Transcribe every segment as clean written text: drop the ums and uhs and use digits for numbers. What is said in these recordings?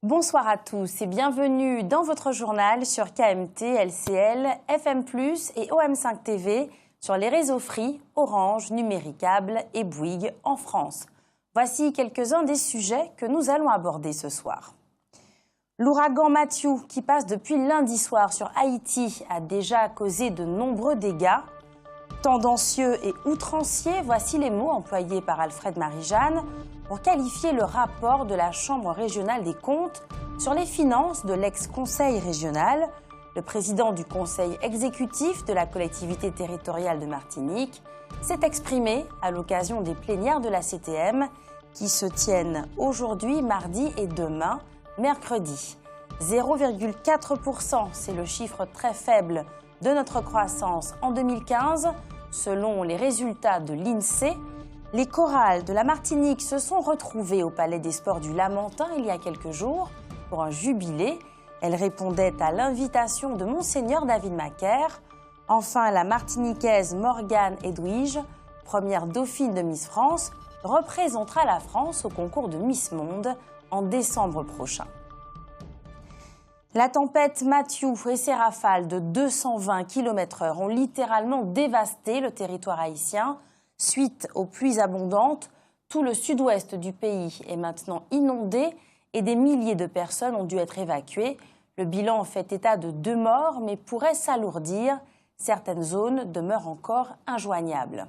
Bonsoir à tous et bienvenue dans votre journal sur KMT, LCL, FM+, et OM5 TV sur les réseaux Free, Orange, Numéricable et Bouygues en France. Voici quelques-uns des sujets que nous allons aborder ce soir. L'ouragan Matthew, qui passe depuis lundi soir sur Haïti, a déjà causé de nombreux dégâts. Tendancieux et outrancier, voici les mots employés par Alfred Marie-Jeanne pour qualifier le rapport de la Chambre régionale des comptes sur les finances de l'ex-conseil régional. Le président du conseil exécutif de la collectivité territoriale de Martinique s'est exprimé à l'occasion des plénières de la CTM qui se tiennent aujourd'hui, mardi et demain, mercredi. 0,4%, c'est le chiffre très faible de notre croissance en 2015, selon les résultats de l'INSEE. Les chorales de la Martinique se sont retrouvées au Palais des Sports du Lamentin il y a quelques jours pour un jubilé. Elles répondaient à l'invitation de Monseigneur David Macaire. Enfin, la Martiniquaise Morgane Edwige, première dauphine de Miss France, représentera la France au concours de Miss Monde en décembre prochain. La tempête Matthew et ses rafales de 220 km/h ont littéralement dévasté le territoire haïtien. Suite aux pluies abondantes, tout le sud-ouest du pays est maintenant inondé et des milliers de personnes ont dû être évacuées. Le bilan fait état de 2 morts, mais pourrait s'alourdir. Certaines zones demeurent encore injoignables.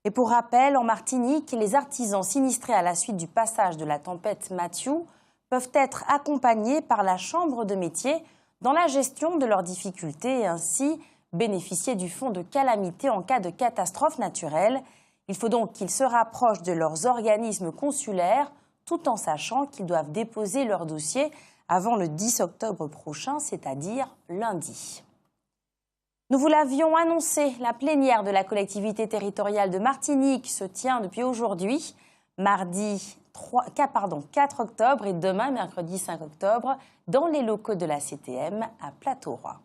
Et pour rappel, en Martinique, les artisans sinistrés à la suite du passage de la tempête Matthew peuvent être accompagnés par la Chambre de métier dans la gestion de leurs difficultés et ainsi bénéficier du fonds de calamité en cas de catastrophe naturelle. Il faut donc qu'ils se rapprochent de leurs organismes consulaires tout en sachant qu'ils doivent déposer leur dossier avant le 10 octobre prochain, c'est-à-dire lundi. Nous vous l'avions annoncé, la plénière de la collectivité territoriale de Martinique se tient depuis aujourd'hui, mardi 4 octobre et demain, mercredi 5 octobre, dans les locaux de la CTM à Plateau-Roi.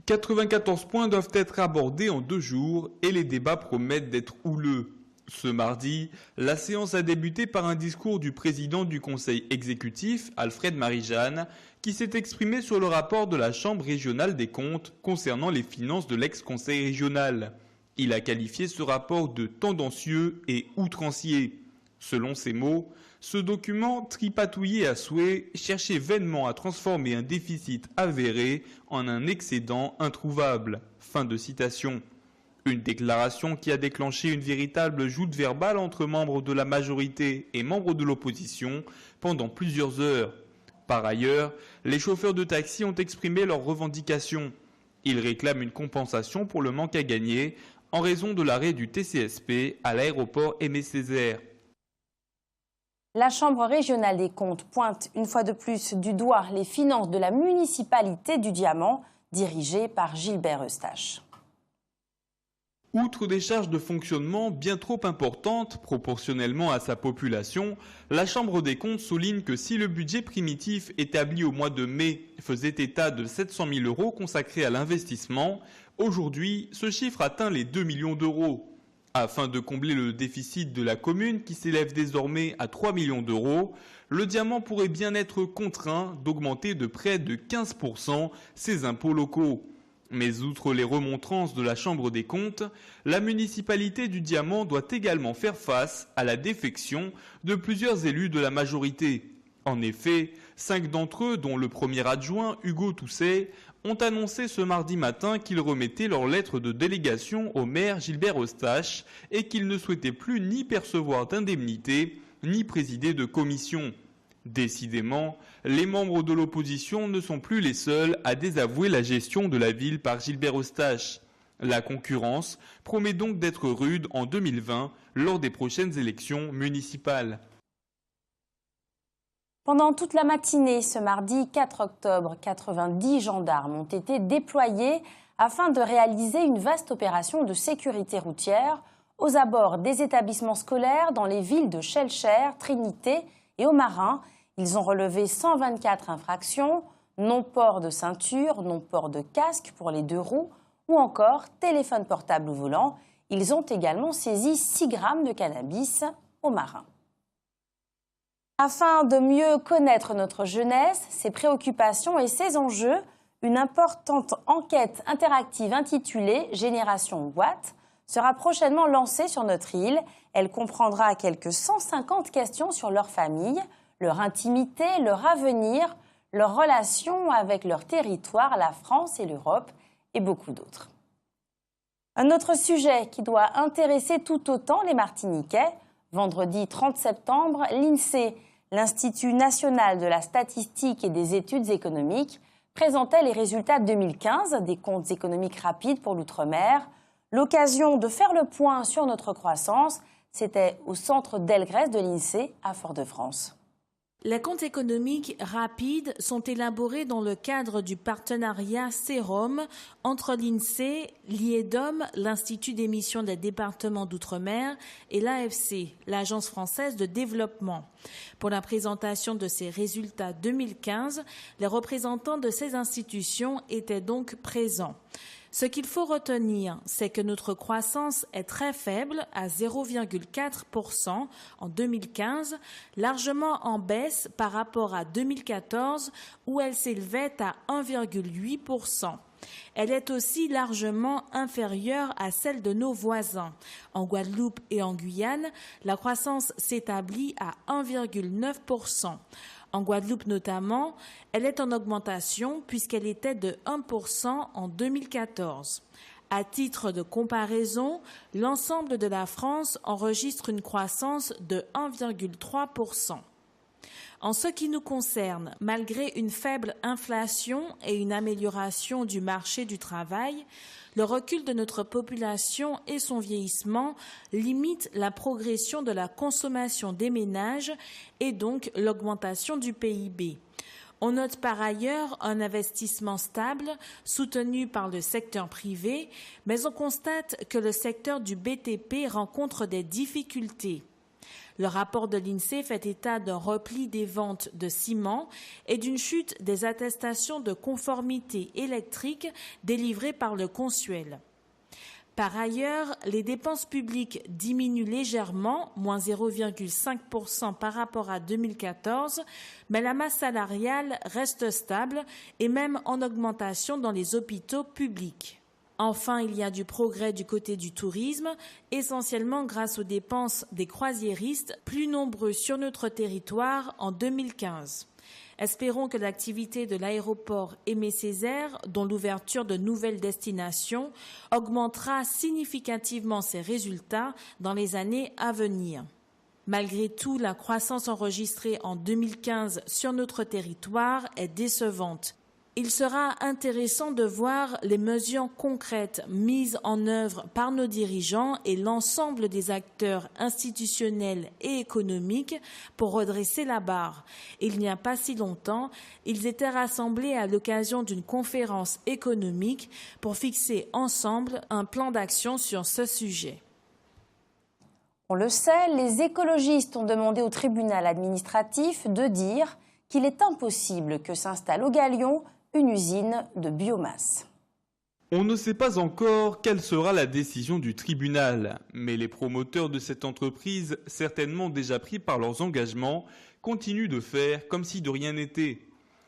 94 points doivent être abordés en 2 jours et les débats promettent d'être houleux. Ce mardi, la séance a débuté par un discours du président du conseil exécutif, Alfred Marie-Jeanne, qui s'est exprimé sur le rapport de la Chambre régionale des comptes concernant les finances de l'ex-conseil régional. Il a qualifié ce rapport de tendancieux et outrancier. Selon ses mots, ce document, tripatouillé à souhait, cherchait vainement à transformer un déficit avéré en un excédent introuvable. Fin de citation. Une déclaration qui a déclenché une véritable joute verbale entre membres de la majorité et membres de l'opposition pendant plusieurs heures. Par ailleurs, les chauffeurs de taxi ont exprimé leurs revendications. Ils réclament une compensation pour le manque à gagner en raison de l'arrêt du TCSP à l'aéroport Aimé Césaire. La Chambre régionale des comptes pointe une fois de plus du doigt les finances de la municipalité du Diamant, dirigée par Gilbert Eustache. Outre des charges de fonctionnement bien trop importantes proportionnellement à sa population, la Chambre des comptes souligne que si le budget primitif établi au mois de mai faisait état de 700 000 € consacrés à l'investissement, aujourd'hui ce chiffre atteint les 2 millions d'euros. Afin de combler le déficit de la commune qui s'élève désormais à 3 millions d'euros, le Diamant pourrait bien être contraint d'augmenter de près de 15% ses impôts locaux. Mais outre les remontrances de la Chambre des comptes, la municipalité du Diamant doit également faire face à la défection de plusieurs élus de la majorité. En effet, 5 d'entre eux, dont le premier adjoint, Hugo Tousset, ont annoncé ce mardi matin qu'ils remettaient leur lettre de délégation au maire Gilbert Eustache et qu'ils ne souhaitaient plus ni percevoir d'indemnité, ni présider de commission. Décidément, les membres de l'opposition ne sont plus les seuls à désavouer la gestion de la ville par Gilbert Eustache. La concurrence promet donc d'être rude en 2020 lors des prochaines élections municipales. Pendant toute la matinée, ce mardi 4 octobre, 90 gendarmes ont été déployés afin de réaliser une vaste opération de sécurité routière aux abords des établissements scolaires dans les villes de Schœlcher, Trinité et Aumarin. Ils ont relevé 124 infractions, non-port de ceinture, non-port de casque pour les 2 roues ou encore téléphone portable au volant. Ils ont également saisi 6 grammes de cannabis au Marin. Afin de mieux connaître notre jeunesse, ses préoccupations et ses enjeux, une importante enquête interactive intitulée « Génération Watt » sera prochainement lancée sur notre île. Elle comprendra quelques 150 questions sur leur famille, leur intimité, leur avenir, leurs relations avec leur territoire, la France et l'Europe, et beaucoup d'autres. Un autre sujet qui doit intéresser tout autant les Martiniquais. Vendredi 30 septembre, l'INSEE, l'Institut national de la statistique et des études économiques, présentait les résultats 2015 des comptes économiques rapides pour l'outre-mer. L'occasion de faire le point sur notre croissance, c'était au centre Delgrès de l'INSEE à Fort-de-France. Les comptes économiques rapides sont élaborés dans le cadre du partenariat CEROM entre l'INSEE, l'IEDOM, l'Institut d'émission des départements d'outre-mer, et l'AFC, l'Agence française de développement. Pour la présentation de ces résultats 2015, les représentants de ces institutions étaient donc présents. Ce qu'il faut retenir, c'est que notre croissance est très faible, à 0,4% en 2015, largement en baisse par rapport à 2014 où elle s'élevait à 1,8%. Elle est aussi largement inférieure à celle de nos voisins. En Guadeloupe et en Guyane, la croissance s'établit à 1,9%. En Guadeloupe notamment, elle est en augmentation puisqu'elle était de 1% en 2014. À titre de comparaison, l'ensemble de la France enregistre une croissance de 1,3%. En ce qui nous concerne, malgré une faible inflation et une amélioration du marché du travail, le recul de notre population et son vieillissement limitent la progression de la consommation des ménages et donc l'augmentation du PIB. On note par ailleurs un investissement stable, soutenu par le secteur privé, mais on constate que le secteur du BTP rencontre des difficultés. Le rapport de l'INSEE fait état d'un repli des ventes de ciment et d'une chute des attestations de conformité électrique délivrées par le Consuel. Par ailleurs, les dépenses publiques diminuent légèrement, moins 0,5% par rapport à 2014, mais la masse salariale reste stable et même en augmentation dans les hôpitaux publics. Enfin, il y a du progrès du côté du tourisme, essentiellement grâce aux dépenses des croisiéristes, plus nombreux sur notre territoire en 2015. Espérons que l'activité de l'aéroport Aimé-Césaire, dont l'ouverture de nouvelles destinations, augmentera significativement ses résultats dans les années à venir. Malgré tout, la croissance enregistrée en 2015 sur notre territoire est décevante. Il sera intéressant de voir les mesures concrètes mises en œuvre par nos dirigeants et l'ensemble des acteurs institutionnels et économiques pour redresser la barre. Il n'y a pas si longtemps, ils étaient rassemblés à l'occasion d'une conférence économique pour fixer ensemble un plan d'action sur ce sujet. On le sait, les écologistes ont demandé au tribunal administratif de dire qu'il est impossible que s'installe au Galion une usine de biomasse. On ne sait pas encore quelle sera la décision du tribunal, mais les promoteurs de cette entreprise, certainement déjà pris par leurs engagements, continuent de faire comme si de rien n'était.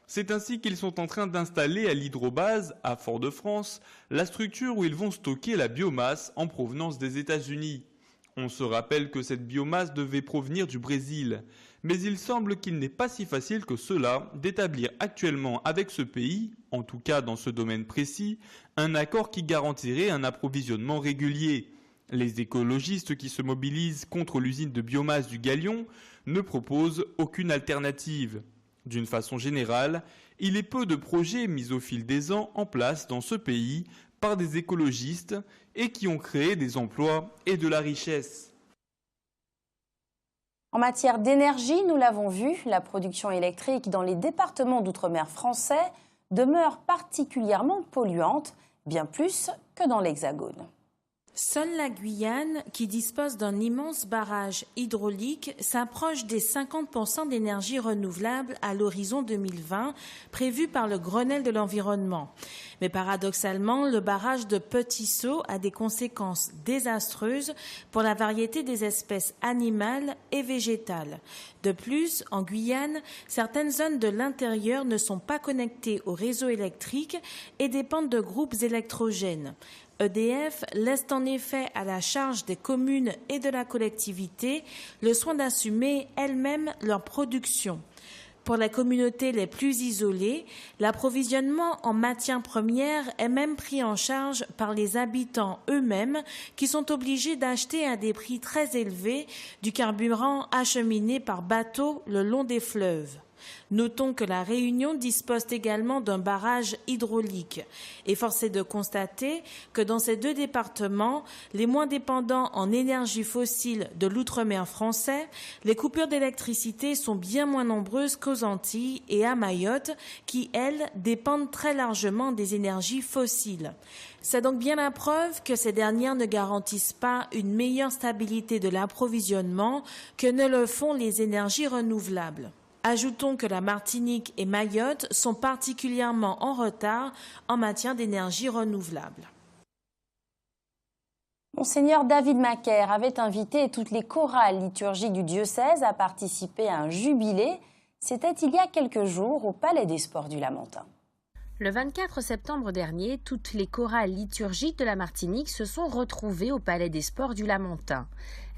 C'est ainsi qu'ils sont en train d'installer à l'hydrobase, à Fort-de-France, la structure où ils vont stocker la biomasse en provenance des États-Unis. On se rappelle que cette biomasse devait provenir du Brésil, mais il semble qu'il n'est pas si facile que cela d'établir actuellement avec ce pays, en tout cas dans ce domaine précis, un accord qui garantirait un approvisionnement régulier. Les écologistes qui se mobilisent contre l'usine de biomasse du Galion ne proposent aucune alternative. D'une façon générale, il est peu de projets mis au fil des ans en place dans ce pays par des écologistes et qui ont créé des emplois et de la richesse. En matière d'énergie, nous l'avons vu, la production électrique dans les départements d'outre-mer français demeure particulièrement polluante, bien plus que dans l'Hexagone. Seule la Guyane, qui dispose d'un immense barrage hydraulique, s'approche des 50% d'énergie renouvelable à l'horizon 2020, prévu par le Grenelle de l'environnement. Mais paradoxalement, le barrage de Petit Saut a des conséquences désastreuses pour la variété des espèces animales et végétales. De plus, en Guyane, certaines zones de l'intérieur ne sont pas connectées au réseau électrique et dépendent de groupes électrogènes. EDF laisse en effet à la charge des communes et de la collectivité le soin d'assumer elles-mêmes leur production. Pour les communautés les plus isolées, l'approvisionnement en matières premières est même pris en charge par les habitants eux-mêmes qui sont obligés d'acheter à des prix très élevés du carburant acheminé par bateau le long des fleuves. Notons que la Réunion dispose également d'un barrage hydraulique et force est de constater que dans ces deux départements, les moins dépendants en énergie fossile de l'outre-mer français, les coupures d'électricité sont bien moins nombreuses qu'aux Antilles et à Mayotte qui, elles, dépendent très largement des énergies fossiles. C'est donc bien la preuve que ces dernières ne garantissent pas une meilleure stabilité de l'approvisionnement que ne le font les énergies renouvelables. Ajoutons que la Martinique et Mayotte sont particulièrement en retard en matière d'énergie renouvelable. Monseigneur David Macaire avait invité toutes les chorales liturgiques du diocèse à participer à un jubilé. C'était il y a quelques jours au Palais des Sports du Lamentin. Le 24 septembre dernier, toutes les chorales liturgiques de la Martinique se sont retrouvées au Palais des Sports du Lamentin.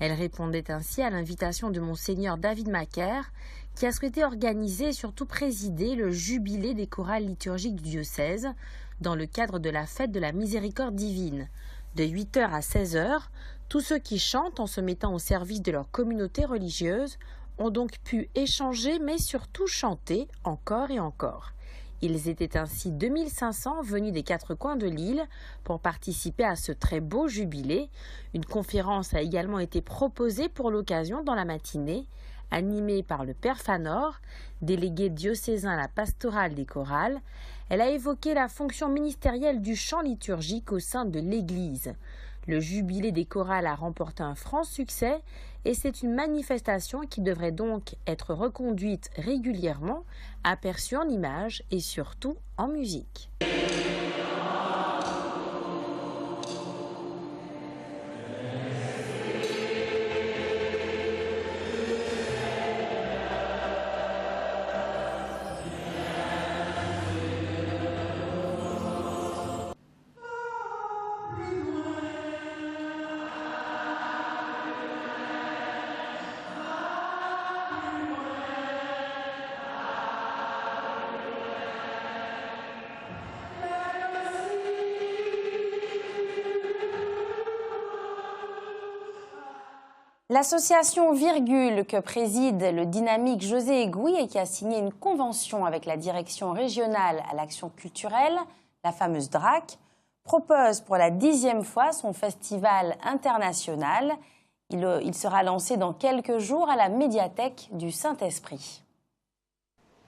Elles répondaient ainsi à l'invitation de Monseigneur David Macaire, qui a souhaité organiser et surtout présider le jubilé des chorales liturgiques du diocèse dans le cadre de la fête de la miséricorde divine. De 8h à 16h, tous ceux qui chantent en se mettant au service de leur communauté religieuse ont donc pu échanger mais surtout chanter encore et encore. Ils étaient ainsi 2500 venus des quatre coins de l'île pour participer à ce très beau jubilé. Une conférence a également été proposée pour l'occasion dans la matinée, animée par le Père Fanor, délégué diocésain à la pastorale des chorales. Elle a évoqué la fonction ministérielle du chant liturgique au sein de l'Église. Le jubilé des chorales a remporté un franc succès et c'est une manifestation qui devrait donc être reconduite régulièrement, aperçue en images et surtout en musique. L'association Virgule, que préside le dynamique José Egui et qui a signé une convention avec la direction régionale à l'action culturelle, la fameuse DRAC, propose pour la 10e fois son festival international. Il sera lancé dans quelques jours à la médiathèque du Saint-Esprit.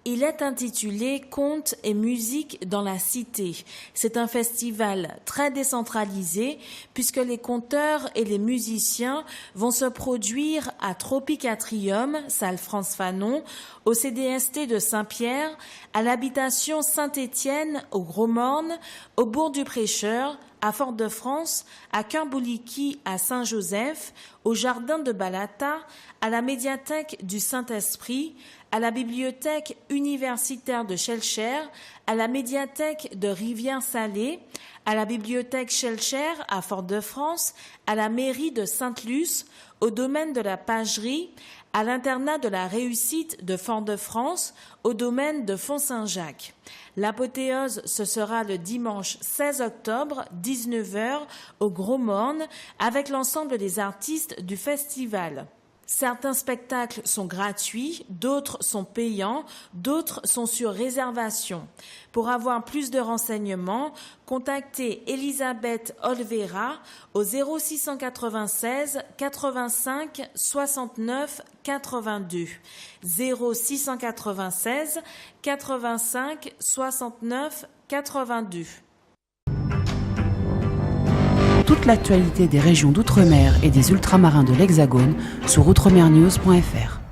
Il est intitulé « Contes et musique dans la cité ». C'est un festival très décentralisé puisque les conteurs et les musiciens vont se produire à Tropicatrium, salle France Fanon, au CDST de Saint-Pierre, à l'habitation Saint-Étienne au Gros-Morne, au Bourg du Prêcheur, à Fort-de-France, à Quimbouliki, à Saint-Joseph, au Jardin de Balata, à la médiathèque du Saint-Esprit, à la bibliothèque universitaire de Schellcher, à la médiathèque de Rivière-Salée, à la bibliothèque Schellcher à Fort-de-France, à la mairie de Sainte-Luce, au domaine de la Pagerie, à l'internat de la Réussite de Fort-de-France, au domaine de Font-Saint-Jacques. L'apothéose, ce sera le dimanche 16 octobre, 19h, au Gros-Morne, avec l'ensemble des artistes du festival. Certains spectacles sont gratuits, d'autres sont payants, d'autres sont sur réservation. Pour avoir plus de renseignements, contactez Elisabeth Olvera au 0696 85 69 82. 0696 85 69 82. toute l'actualité des régions d'outre-mer et des ultramarins de l'Hexagone sur outremernews.fr.